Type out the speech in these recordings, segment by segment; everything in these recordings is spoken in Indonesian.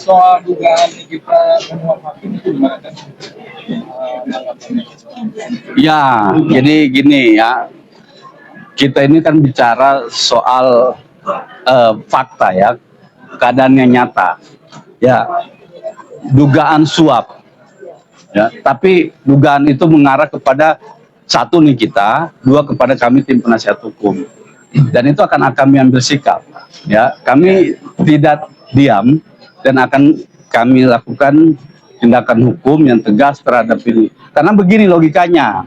soal dugaan kita menyuap hakim itu gimana kan? Ya, jadi gini ya, kita ini kan bicara soal fakta ya, keadaan yang nyata. Ya, dugaan suap. Ya, tapi dugaan itu mengarah kepada satu nih kita, dua kepada kami tim penasihat hukum. Dan itu akan kami ambil sikap. Ya, kami tidak diam dan akan kami lakukan tindakan hukum yang tegas terhadap ini. Karena begini logikanya,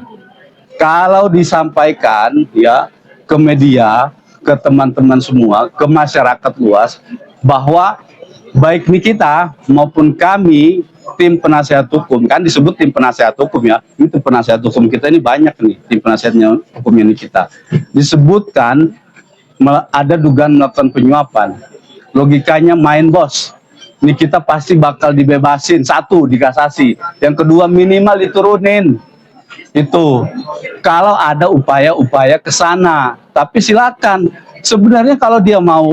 kalau disampaikan ya ke media, ke teman-teman semua, ke masyarakat luas bahwa baik Nikita maupun kami tim penasihat hukum, kan disebut tim penasihat hukum ya, itu penasihat hukum kita ini banyak nih, tim penasihatnya hukum ini kita disebutkan ada dugaan melakukan penyuapan. Logikanya main bos, ini kita pasti bakal dibebasin, satu dikasasi, yang kedua minimal diturunin. Itu kalau ada upaya-upaya ke sana. Tapi silakan, sebenarnya kalau dia mau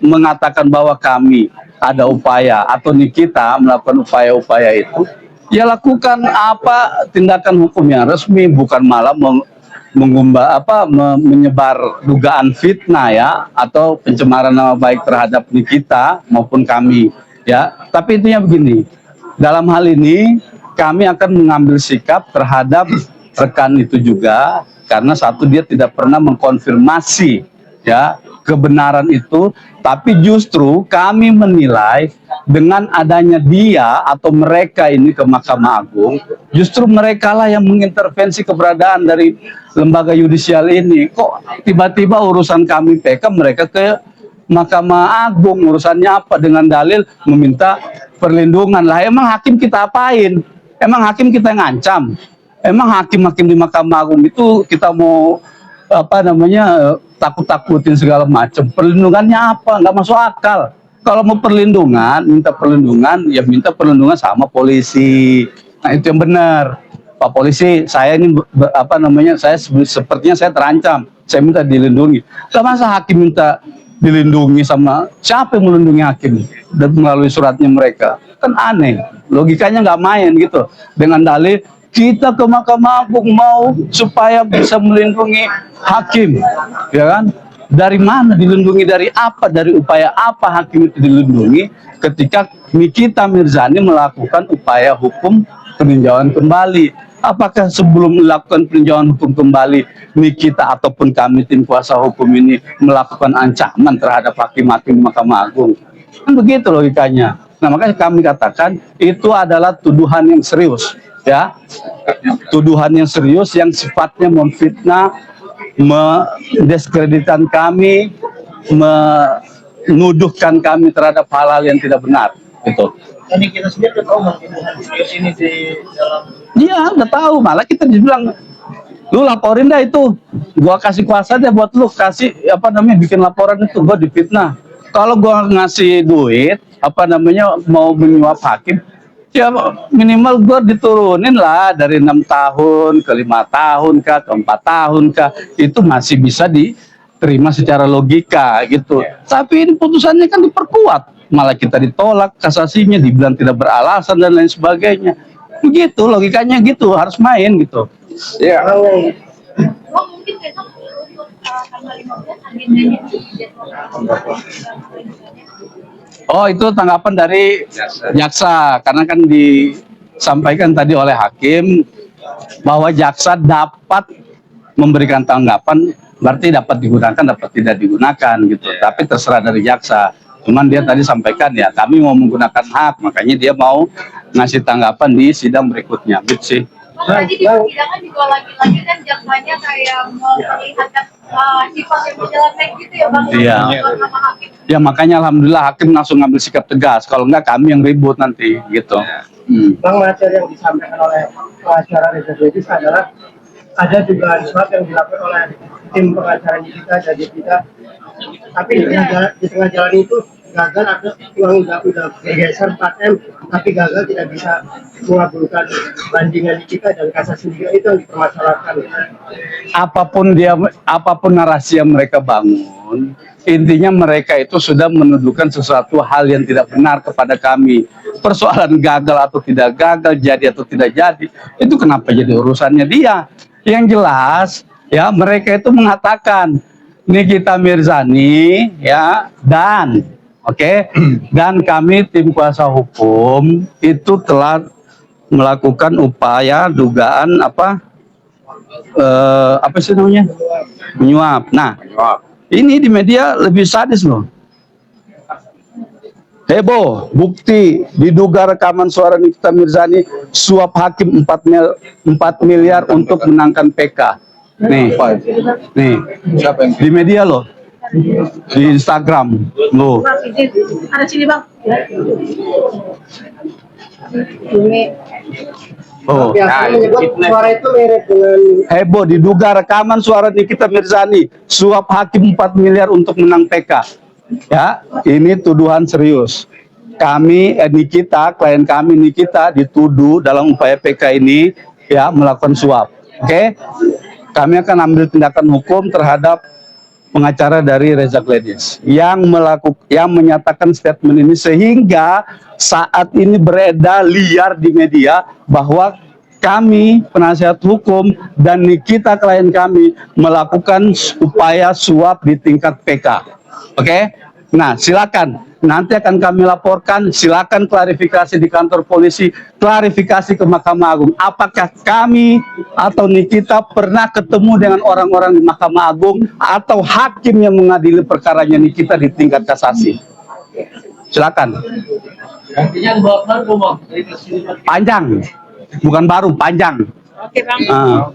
mengatakan bahwa kami ada upaya atau Nikita melakukan upaya-upaya itu, ya lakukan apa tindakan hukum yang resmi, bukan malah menyebar dugaan fitnah ya atau pencemaran nama baik terhadap Nikita maupun kami ya. Tapi intinya begini, dalam hal ini kami akan mengambil sikap terhadap rekan itu juga, karena satu, dia tidak pernah mengkonfirmasi ya kebenaran itu, tapi justru kami menilai dengan adanya dia atau mereka ini ke Mahkamah Agung, justru mereka lah yang mengintervensi keberadaan dari lembaga yudisial ini. Kok tiba-tiba urusan kami PK mereka ke Mahkamah Agung, urusannya apa? Dengan dalil meminta perlindungan. Lah emang hakim kita apain? Emang hakim kita ngancam? Emang hakim-hakim di Mahkamah Agung itu kita mau takut-takutin segala macam? Perlindungannya apa? Nggak masuk akal. Kalau mau perlindungan, minta perlindungan sama polisi. Nah itu yang benar. Pak polisi, saya ini saya sepertinya saya terancam. Saya minta dilindungi. Lah masa hakim minta dilindungi sama siapa yang melindungi hakim dan melalui suratnya mereka? Kan aneh. Logikanya nggak main gitu. Dengan dalil kita ke Mahkamah Agung mau supaya bisa melindungi hakim, ya kan? Dari mana dilindungi, dari apa, dari upaya apa hakim itu dilindungi ketika Nikita Mirzani melakukan upaya hukum peninjauan kembali? Apakah sebelum melakukan peninjauan hukum kembali, Nikita ataupun kami tim kuasa hukum ini melakukan ancaman terhadap hakim-hakim Mahkamah Agung? Kan begitu logikanya. Nah makanya kami katakan itu adalah tuduhan yang serius. Ya, tuduhan yang serius yang sifatnya memfitnah, mendiskreditkan kami, menuduhkan kami terhadap hal-hal yang tidak benar. Gitu. Ini kita sendiri udah tahu tuduhan serius ini di dalam. Iya, udah tahu. Malah kita dibilang, lu laporin dah itu, gua kasih kuasa deh buat lu kasih bikin laporan itu, gua difitnah. Kalau gua ngasih duit mau menyuap hakim, ya minimal gue diturunin lah dari 6 tahun ke 5 tahun kah, ke 4 tahun kah, itu masih bisa diterima secara logika gitu. Tapi ini putusannya kan diperkuat, malah kita ditolak kasasinya, dibilang tidak beralasan dan lain sebagainya. Begitu logikanya, gitu harus main gitu. Ya. Mungkin besok untuk tanggal 15 agendanya Oh, itu tanggapan dari jaksa, karena kan disampaikan tadi oleh hakim bahwa jaksa dapat memberikan tanggapan, berarti dapat digunakan, dapat tidak digunakan gitu. Tapi terserah dari jaksa. Cuman dia tadi sampaikan ya, kami mau menggunakan hak, makanya dia mau ngasih tanggapan di sidang berikutnya, gitu sih. Tadi di persidangan juga lagi-lagi kan jaksanya kayak melihatkan sifat yang menjelaskan gitu ya Bang. Iya. Ya makanya alhamdulillah hakim langsung ngambil sikap tegas. Kalau enggak kami yang ribut nanti gitu. Bang, materi yang disampaikan oleh pengacara Reza Devis adalah ada dugaan suap yang dilakukan oleh tim pengacara kita jadi kita. Tapi di tengah jalan itu gagal, ada uang udah bergeser 4M, tapi gagal tidak bisa mengabulkan bandingan kita dan kasasi juga, itu yang dipermasalahkan. Apapun narasi yang mereka bangun, intinya mereka itu sudah menuduhkan sesuatu hal yang tidak benar kepada kami. Persoalan gagal atau tidak gagal, jadi atau tidak jadi, itu kenapa jadi urusannya dia? Yang jelas, ya mereka itu mengatakan Nikita Mirzani, ya, dan dan kami tim kuasa hukum itu telah melakukan upaya dugaan apa sih namanya, menyuap. Nah, ini di media lebih sadis loh. Heboh, bukti diduga rekaman suara Nikita Mirzani suap hakim 4 miliar untuk menangkan PK. Nih, di media loh, di Instagram loh. Bang, izin. Ada sini bang. Ini. Oh, Biasanya menyebut suara itu mirip dengan heboh diduga rekaman suara Nikita Mirzani suap hakim 4 miliar untuk menang PK. Ya, ini tuduhan serius. Kami Nikita, klien kami Nikita dituduh dalam upaya PK ini ya melakukan suap. Oke? Kami akan ambil tindakan hukum terhadap pengacara dari Reza Gladys yang menyatakan statement ini, sehingga saat ini beredar liar di media bahwa kami penasihat hukum dan Nikita klien kami melakukan upaya suap di tingkat PK. Oke? Nah, silakan nanti akan kami laporkan, silakan klarifikasi di kantor polisi, klarifikasi ke Mahkamah Agung. Apakah kami atau Nikita pernah ketemu dengan orang-orang di Mahkamah Agung atau hakim yang mengadili perkaranya Nikita di tingkat kasasi? Silakan. Artinya dibawa baru Bang. Panjang, bukan baru, panjang. Oke bang. Ah.